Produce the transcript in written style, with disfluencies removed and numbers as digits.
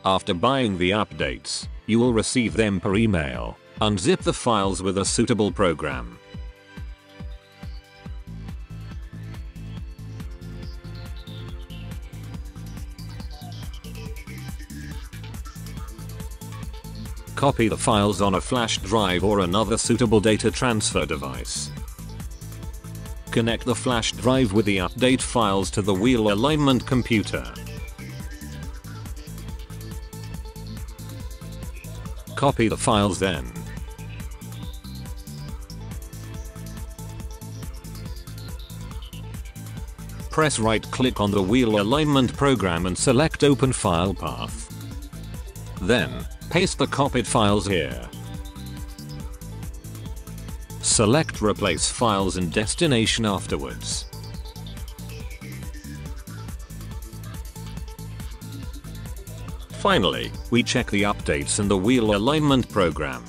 After buying the updates, you will receive them per email. Unzip the files with a suitable program. Copy the files on a flash drive or another suitable data transfer device. Connect the flash drive with the update files to the wheel alignment computer. Copy the files then. Press right-click on the wheel alignment program and select Open File Path. Then, paste the copied files here. Select Replace Files and Destination afterwards. Finally, we check the updates in the wheel alignment program.